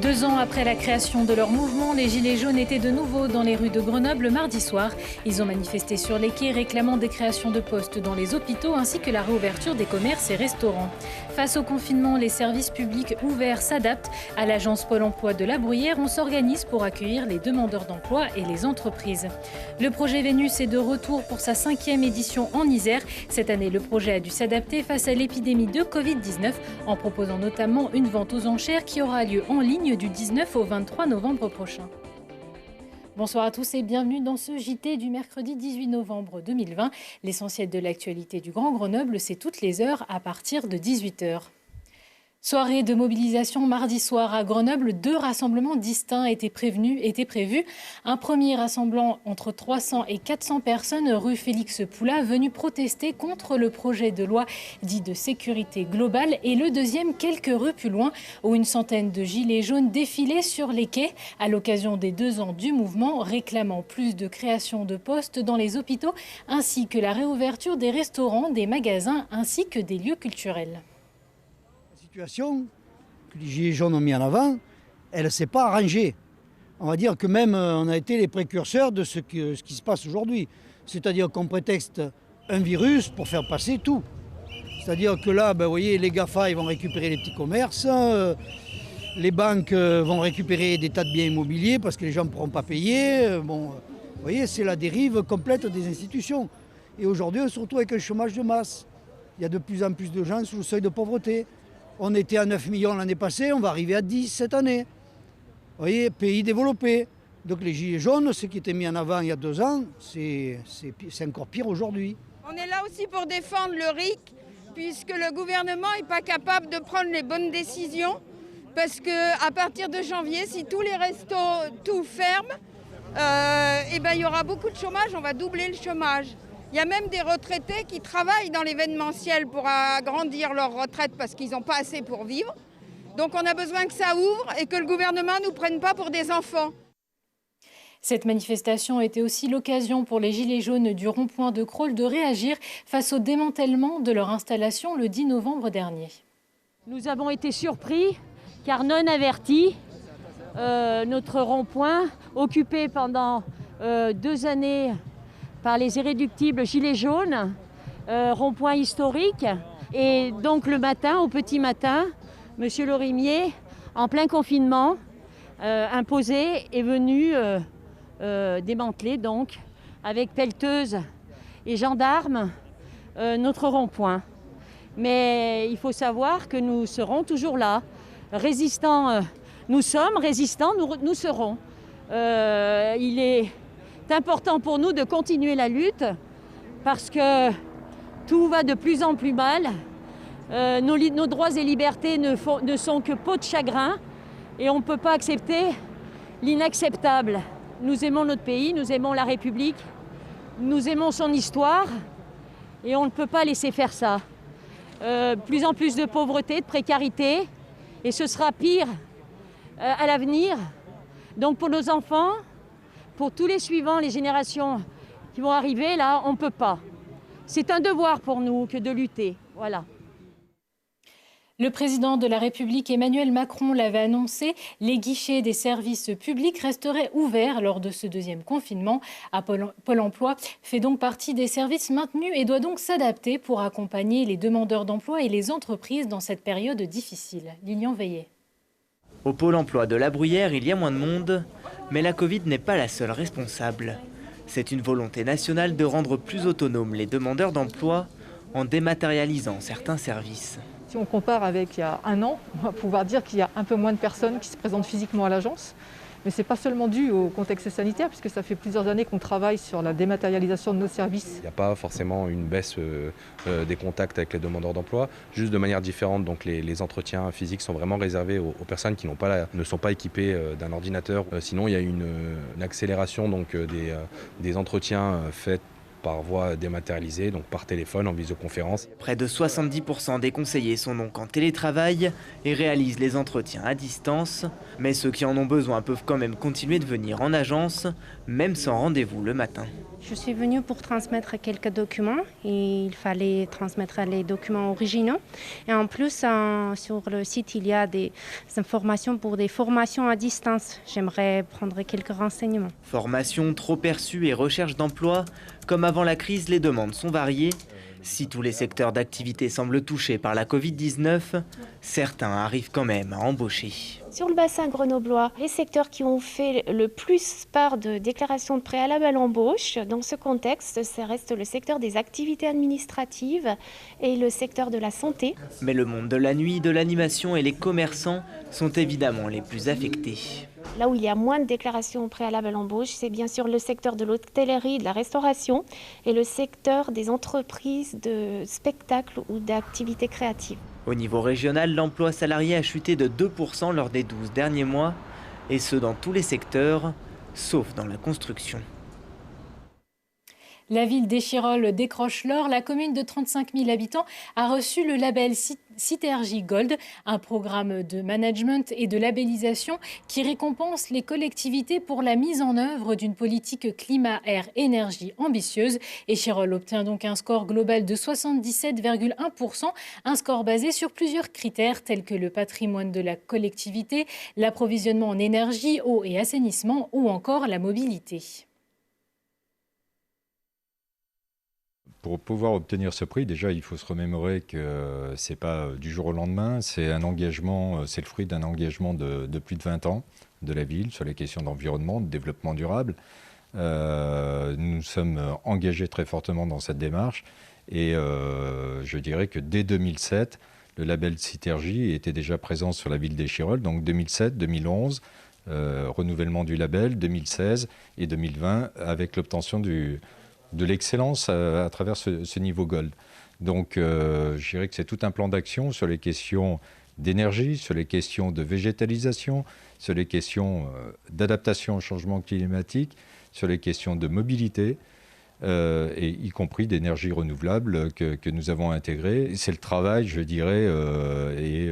2 ans après la création de leur mouvement, les Gilets jaunes étaient de nouveau dans les rues de Grenoble mardi soir. Ils ont manifesté sur les quais réclamant des créations de postes dans les hôpitaux ainsi que la réouverture des commerces et restaurants. Face au confinement, les services publics ouverts s'adaptent. À l'agence Pôle emploi de La Bruyère, on s'organise pour accueillir les demandeurs d'emploi et les entreprises. Le projet Vénus est de retour pour sa 5e édition en Isère. Cette année, le projet a dû s'adapter face à l'épidémie de Covid-19 en proposant notamment une vente aux enchères qui aura lieu en ligne du 19 au 23 novembre prochain. Bonsoir à tous et bienvenue dans ce JT du mercredi 18 novembre 2020. L'essentiel de l'actualité du Grand Grenoble, c'est toutes les heures à partir de 18h. Soirée de mobilisation mardi soir à Grenoble, 2 rassemblements distincts étaient prévus. Un premier rassemblant entre 300 et 400 personnes rue Félix Poula, venu protester contre le projet de loi dit de sécurité globale, et le deuxième quelques rues plus loin où une centaine de gilets jaunes défilaient sur les quais à l'occasion des 2 ans du mouvement, réclamant plus de création de postes dans les hôpitaux ainsi que la réouverture des restaurants, des magasins ainsi que des lieux culturels. La situation que les Gilets jaunes ont mis en avant, elle ne s'est pas arrangée. On va dire que même on a été les précurseurs de ce qui se passe aujourd'hui. C'est-à-dire qu'on prétexte un virus pour faire passer tout. C'est-à-dire que là, vous voyez, les GAFA ils vont récupérer les petits commerces, les banques vont récupérer des tas de biens immobiliers parce que les gens ne pourront pas payer. Vous voyez, c'est la dérive complète des institutions. Et aujourd'hui, on se retrouve avec un chômage de masse. Il y a de plus en plus de gens sous le seuil de pauvreté. On était à 9 millions l'année passée, on va arriver à 10 cette année. Vous voyez, pays développé. Donc les Gilets jaunes, ce qui était mis en avant il y a 2 ans, c'est encore pire aujourd'hui. On est là aussi pour défendre le RIC, puisque le gouvernement n'est pas capable de prendre les bonnes décisions. Parce qu'à partir de janvier, si tous les restos tout ferment, il y aura beaucoup de chômage, on va doubler le chômage. Il y a même des retraités qui travaillent dans l'événementiel pour agrandir leur retraite parce qu'ils n'ont pas assez pour vivre. Donc on a besoin que ça ouvre et que le gouvernement ne nous prenne pas pour des enfants. Cette manifestation était aussi l'occasion pour les Gilets jaunes du rond-point de Crolles de réagir face au démantèlement de leur installation le 10 novembre dernier. Nous avons été surpris car non avertis. Notre rond-point, occupé pendant 2 années par les irréductibles Gilets jaunes, rond-point historique. Et donc le matin, au petit matin, M. Lorimier, en plein confinement, imposé, est venu démanteler donc, avec pelleteuse et gendarmes, notre rond-point. Mais il faut savoir que nous serons toujours là. Résistants, nous sommes, résistants, nous serons. Il est important pour nous de continuer la lutte parce que tout va de plus en plus mal. Nos droits et libertés ne sont que peau de chagrin et on ne peut pas accepter l'inacceptable. Nous aimons notre pays, nous aimons la République, nous aimons son histoire et on ne peut pas laisser faire ça. Plus en plus de pauvreté, de précarité et ce sera pire à l'avenir. Donc pour nos enfants, pour tous les suivants, les générations qui vont arriver, là, on ne peut pas. C'est un devoir pour nous que de lutter. Voilà. Le président de la République, Emmanuel Macron, l'avait annoncé, les guichets des services publics resteraient ouverts lors de ce 2e confinement. Pôle emploi fait donc partie des services maintenus et doit donc s'adapter pour accompagner les demandeurs d'emploi et les entreprises dans cette période difficile. Lilian Veillet. Au Pôle emploi de La Bruyère, il y a moins de monde, mais la Covid n'est pas la seule responsable. C'est une volonté nationale de rendre plus autonomes les demandeurs d'emploi en dématérialisant certains services. Si on compare avec il y a 1 an, on va pouvoir dire qu'il y a un peu moins de personnes qui se présentent physiquement à l'agence. Mais ce n'est pas seulement dû au contexte sanitaire, puisque ça fait plusieurs années qu'on travaille sur la dématérialisation de nos services. Il n'y a pas forcément une baisse des contacts avec les demandeurs d'emploi, juste de manière différente. Donc les entretiens physiques sont vraiment réservés aux personnes qui ne sont pas équipées d'un ordinateur. Sinon, il y a une accélération donc, des entretiens faits par voie dématérialisée, donc par téléphone, en visioconférence. Près de 70% des conseillers sont donc en télétravail et réalisent les entretiens à distance. Mais ceux qui en ont besoin peuvent quand même continuer de venir en agence, même sans rendez-vous le matin. Je suis venue pour transmettre quelques documents et il fallait transmettre les documents originaux. Et en plus, sur le site, il y a des informations pour des formations à distance. J'aimerais prendre quelques renseignements. Formation trop perçue et recherche d'emploi, comme avant la crise, les demandes sont variées. Si tous les secteurs d'activité semblent touchés par la Covid-19, certains arrivent quand même à embaucher. Sur le bassin grenoblois, les secteurs qui ont fait le plus part de déclarations de préalable à l'embauche, dans ce contexte, ça reste le secteur des activités administratives et le secteur de la santé. Mais le monde de la nuit, de l'animation et les commerçants sont évidemment les plus affectés. Là où il y a moins de déclarations préalables à l'embauche, c'est bien sûr le secteur de l'hôtellerie, de la restauration et le secteur des entreprises de spectacles ou d'activités créatives. Au niveau régional, l'emploi salarié a chuté de 2% lors des 12 derniers mois, et ce dans tous les secteurs, sauf dans la construction. La ville d'Échirolles décroche l'or. La commune de 35 000 habitants a reçu le label Citergy Gold, un programme de management et de labellisation qui récompense les collectivités pour la mise en œuvre d'une politique climat-air-énergie ambitieuse. Échirolles obtient donc un score global de 77,1%, un score basé sur plusieurs critères tels que le patrimoine de la collectivité, l'approvisionnement en énergie, eau et assainissement ou encore la mobilité. Pour pouvoir obtenir ce prix, déjà, il faut se remémorer que ce n'est pas du jour au lendemain. C'est un engagement, c'est le fruit d'un engagement de plus de 20 ans de la ville sur les questions d'environnement, de développement durable. Nous sommes engagés très fortement dans cette démarche. Et je dirais que dès 2007, le label Citergy était déjà présent sur la ville d'Échirolles. Donc 2007, 2011, renouvellement du label, 2016 et 2020 avec l'obtention de l'excellence à travers ce niveau Gold. Donc je dirais que c'est tout un plan d'action sur les questions d'énergie, sur les questions de végétalisation, sur les questions d'adaptation au changement climatique, sur les questions de mobilité, et y compris d'énergie renouvelable que nous avons intégré. C'est le travail, je dirais, et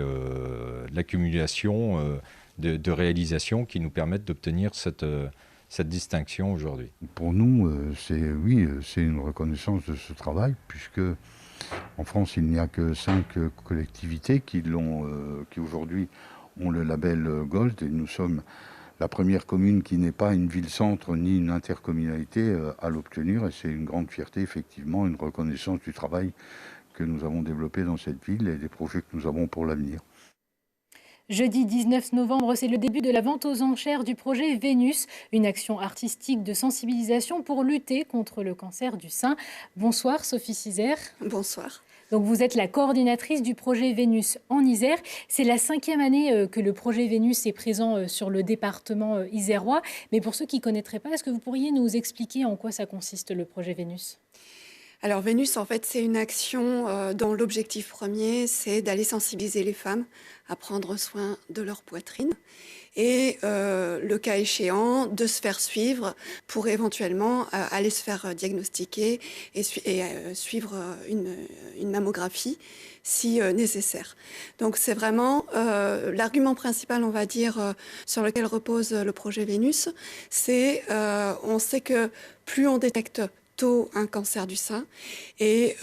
l'accumulation de réalisations qui nous permettent d'obtenir cette distinction aujourd'hui. Pour nous, c'est une reconnaissance de ce travail, puisque en France, il n'y a que 5 collectivités qui aujourd'hui ont le label Gold, et nous sommes la première commune qui n'est pas une ville-centre ni une intercommunalité à l'obtenir, et c'est une grande fierté, effectivement, une reconnaissance du travail que nous avons développé dans cette ville et des projets que nous avons pour l'avenir. Jeudi 19 novembre, c'est le début de la vente aux enchères du projet Vénus, une action artistique de sensibilisation pour lutter contre le cancer du sein. Bonsoir Sophie Cizère. Bonsoir. Donc vous êtes la coordinatrice du projet Vénus en Isère. C'est la 5e année que le projet Vénus est présent sur le département isérois. Mais pour ceux qui ne connaîtraient pas, est-ce que vous pourriez nous expliquer en quoi ça consiste le projet Vénus ? Alors Vénus, en fait, c'est une action dont l'objectif premier, c'est d'aller sensibiliser les femmes à prendre soin de leur poitrine et, le cas échéant, de se faire suivre pour éventuellement aller se faire diagnostiquer et suivre une mammographie si nécessaire. Donc c'est vraiment l'argument principal, on va dire, sur lequel repose le projet Vénus, c'est on sait que plus on détecte tôt un cancer du sein et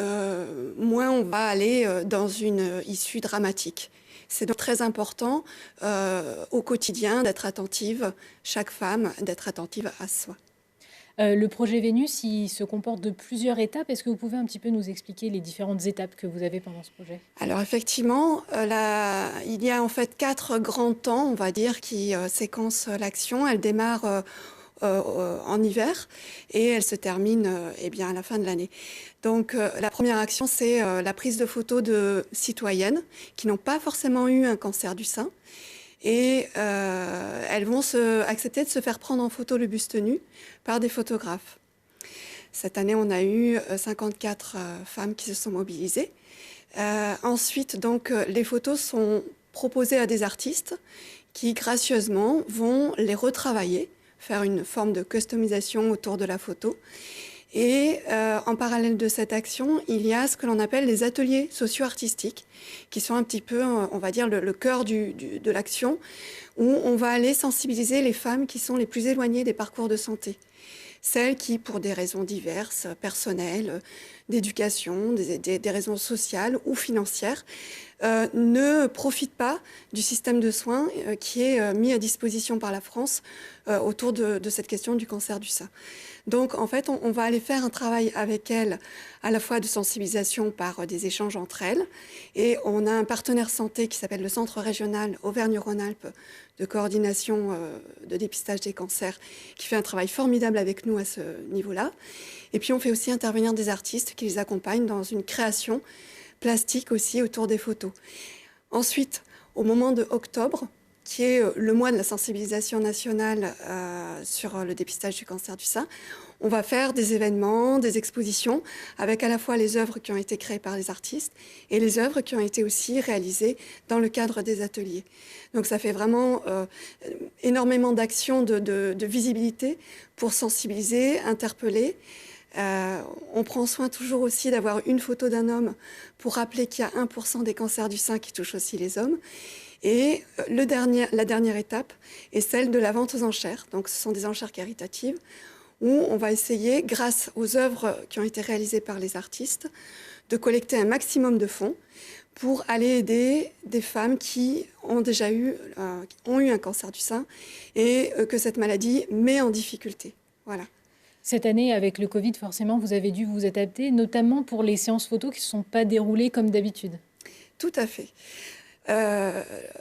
moins on va aller dans une issue dramatique. C'est donc très important au quotidien d'être attentive, chaque femme, d'être attentive à soi. Le projet Vénus, il se comporte de plusieurs étapes. Est-ce que vous pouvez un petit peu nous expliquer les différentes étapes que vous avez pendant ce projet ? Alors effectivement, il y a en fait 4 grands temps, on va dire, qui séquencent l'action. Elle démarre en hiver et elle se termine à la fin de l'année. Donc la première action, c'est la prise de photos de citoyennes qui n'ont pas forcément eu un cancer du sein et elles vont accepter de se faire prendre en photo le buste nu par des photographes. Cette année, on a eu 54 femmes qui se sont mobilisées. Ensuite, donc, les photos sont proposées à des artistes qui gracieusement vont les retravailler, faire une forme de customisation autour de la photo. Et en parallèle de cette action, il y a ce que l'on appelle les ateliers socio-artistiques, qui sont un petit peu, on va dire, le cœur de l'action, où on va aller sensibiliser les femmes qui sont les plus éloignées des parcours de santé. celles qui, pour des raisons diverses, personnelles, d'éducation, des raisons sociales ou financières, ne profitent pas du système de soins qui est mis à disposition par la France autour de cette question du cancer du sein. Donc, en fait, on va aller faire un travail avec elles, à la fois de sensibilisation par des échanges entre elles. Et on a un partenaire santé qui s'appelle le Centre régional Auvergne-Rhône-Alpes de coordination de dépistage des cancers, qui fait un travail formidable avec nous à ce niveau-là. Et puis, on fait aussi intervenir des artistes qui les accompagnent dans une création plastique aussi autour des photos. Ensuite, au moment de octobre, qui est le mois de la sensibilisation nationale sur le dépistage du cancer du sein, on va faire des événements, des expositions, avec à la fois les œuvres qui ont été créées par les artistes et les œuvres qui ont été aussi réalisées dans le cadre des ateliers. Donc ça fait vraiment énormément d'actions de visibilité pour sensibiliser, interpeller. On prend soin toujours aussi d'avoir une photo d'un homme pour rappeler qu'il y a 1% des cancers du sein qui touchent aussi les hommes. Et la dernière étape est celle de la vente aux enchères. Donc ce sont des enchères caritatives où on va essayer, grâce aux œuvres qui ont été réalisées par les artistes, de collecter un maximum de fonds pour aller aider des femmes qui ont déjà eu un cancer du sein et que cette maladie met en difficulté. Voilà. Cette année, avec le Covid, forcément, vous avez dû vous adapter, notamment pour les séances photos qui ne sont pas déroulées comme d'habitude. Tout à fait.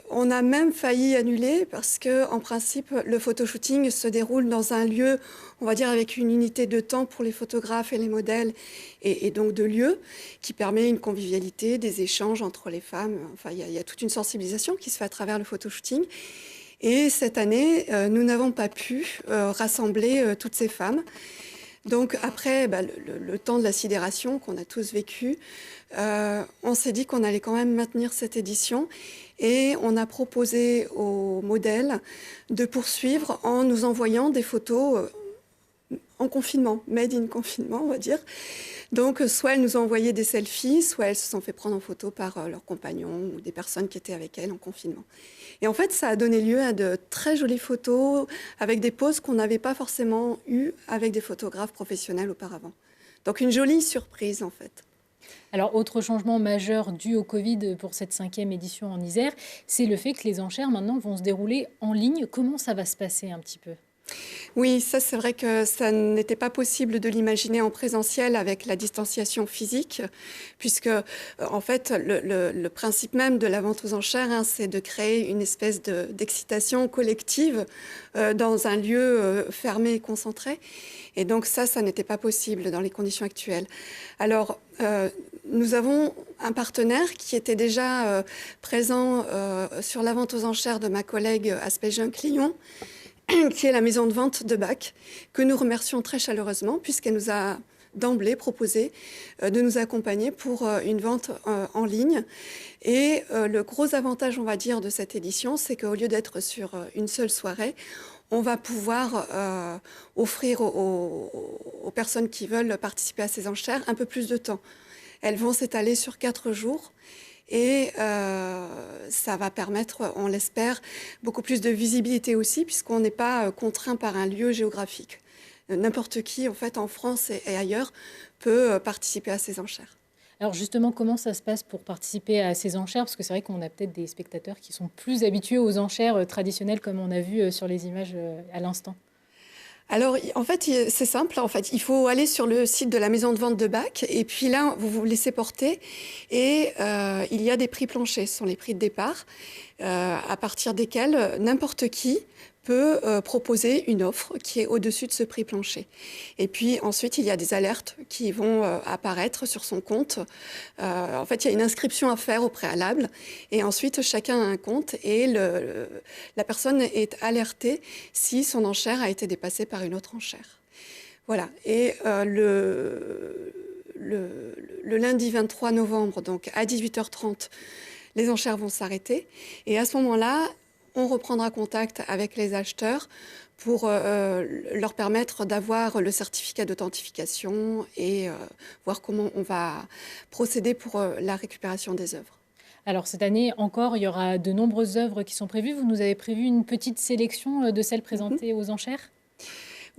On a même failli annuler parce que, en principe, le photoshooting se déroule dans un lieu, on va dire, avec une unité de temps pour les photographes et les modèles, et donc de lieu qui permet une convivialité, des échanges entre les femmes. Enfin, il y a toute une sensibilisation qui se fait à travers le photoshooting. Et cette année, nous n'avons pas pu rassembler toutes ces femmes. Donc après le temps de la sidération qu'on a tous vécu, on s'est dit qu'on allait quand même maintenir cette édition et on a proposé aux modèles de poursuivre en nous envoyant des photos en confinement, made in confinement on va dire. Donc soit elles nous ont envoyé des selfies, soit elles se sont fait prendre en photo par leurs compagnons ou des personnes qui étaient avec elles en confinement. Et en fait, ça a donné lieu à de très jolies photos avec des poses qu'on n'avait pas forcément eues avec des photographes professionnels auparavant. Donc une jolie surprise en fait. Alors, autre changement majeur dû au Covid pour cette 5e édition en Isère, c'est le fait que les enchères maintenant vont se dérouler en ligne. Comment ça va se passer un petit peu ? Oui, ça c'est vrai que ça n'était pas possible de l'imaginer en présentiel avec la distanciation physique, puisque en fait le principe même de la vente aux enchères, c'est de créer une espèce d'excitation collective dans un lieu fermé et concentré. Et donc ça n'était pas possible dans les conditions actuelles. Alors nous avons un partenaire qui était déjà présent sur la vente aux enchères de ma collègue Aspect-Jeun-Clion, qui est la maison de vente de Bac, que nous remercions très chaleureusement puisqu'elle nous a d'emblée proposé de nous accompagner pour une vente en ligne. Et le gros avantage, on va dire, de cette édition, c'est qu'au lieu d'être sur une seule soirée, on va pouvoir offrir aux personnes qui veulent participer à ces enchères un peu plus de temps. Elles vont s'étaler sur 4 jours. Et ça va permettre, on l'espère, beaucoup plus de visibilité aussi, puisqu'on n'est pas contraint par un lieu géographique. N'importe qui, en fait, en France et ailleurs, peut participer à ces enchères. Alors justement, comment ça se passe pour participer à ces enchères ? Parce que c'est vrai qu'on a peut-être des spectateurs qui sont plus habitués aux enchères traditionnelles, comme on a vu sur les images à l'instant. Alors, en fait, c'est simple. En fait, il faut aller sur le site de la maison de vente de Bac et puis là, vous vous laissez porter et il y a des prix planchers. Ce sont les prix de départ à partir desquels n'importe qui peut proposer une offre qui est au-dessus de ce prix plancher. Et puis ensuite, il y a des alertes qui vont apparaître sur son compte. En fait, il y a une inscription à faire au préalable. Et ensuite, chacun a un compte et la personne est alertée si son enchère a été dépassée par une autre enchère. Voilà. Et le lundi 23 novembre, donc à 18h30, les enchères vont s'arrêter. Et à ce moment-là, on reprendra contact avec les acheteurs pour leur permettre d'avoir le certificat d'authentification et voir comment on va procéder pour la récupération des œuvres. Alors cette année encore, il y aura de nombreuses œuvres qui sont prévues. Vous nous avez prévu une petite sélection de celles présentées aux enchères ?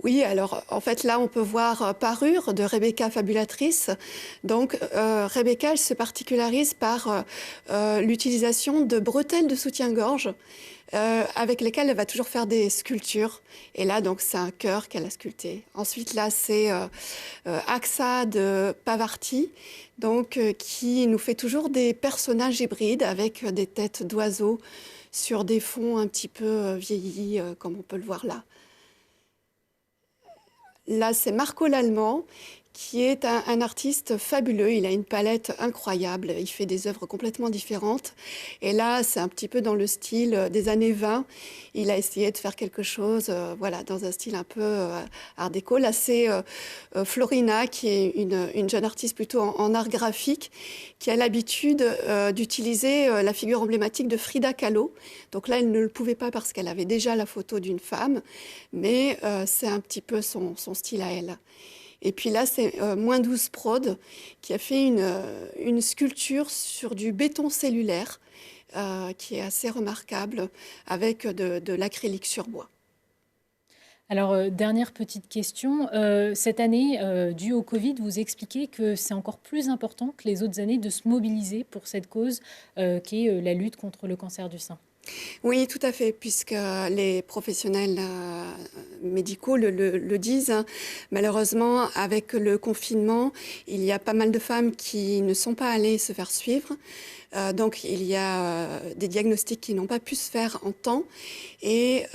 Oui, alors en fait là on peut voir Parure de Rebecca Fabulatrice. Donc Rebecca elle se particularise par l'utilisation de bretelles de soutien-gorge avec lesquelles elle va toujours faire des sculptures. Et là donc c'est un cœur qu'elle a sculpté. Ensuite là c'est Axa de Pavarti, donc qui nous fait toujours des personnages hybrides avec des têtes d'oiseaux sur des fonds un petit peu vieillis comme on peut le voir là. Là, c'est Marco l'Allemand, qui est un artiste fabuleux. Il a une palette incroyable. Il fait des œuvres complètement différentes. Et là, c'est un petit peu dans le style des années 20. Il a essayé de faire quelque chose voilà, dans un style un peu art déco. Là, c'est Florina, qui est une jeune artiste plutôt en art graphique, qui a l'habitude d'utiliser la figure emblématique de Frida Kahlo. Donc là, elle ne le pouvait pas parce qu'elle avait déjà la photo d'une femme, mais c'est un petit peu son style à elle. Et puis là, c'est Moins 12 Prod qui a fait une sculpture sur du béton cellulaire qui est assez remarquable avec de l'acrylique sur bois. Alors, dernière petite question. Cette année, due au Covid, vous expliquez que c'est encore plus important que les autres années de se mobiliser pour cette cause qui est la lutte contre le cancer du sein. Oui, tout à fait, puisque les professionnels médicaux le disent. Hein. Malheureusement, avec le confinement, il y a pas mal de femmes qui ne sont pas allées se faire suivre. Donc, il y a des diagnostics qui n'ont pas pu se faire en temps. Et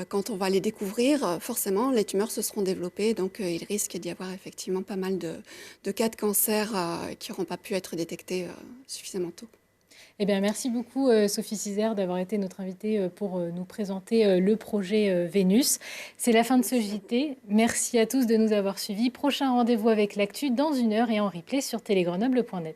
quand on va les découvrir, forcément, les tumeurs se seront développées. Donc, il risque d'y avoir effectivement pas mal de cas de cancer qui n'auront pas pu être détectés suffisamment tôt. Eh bien, merci beaucoup Sophie Cizère d'avoir été notre invitée pour nous présenter le projet Vénus. C'est la fin de ce JT. Merci à tous de nous avoir suivis. Prochain rendez-vous avec l'actu dans 1 heure et en replay sur télégrenoble.net.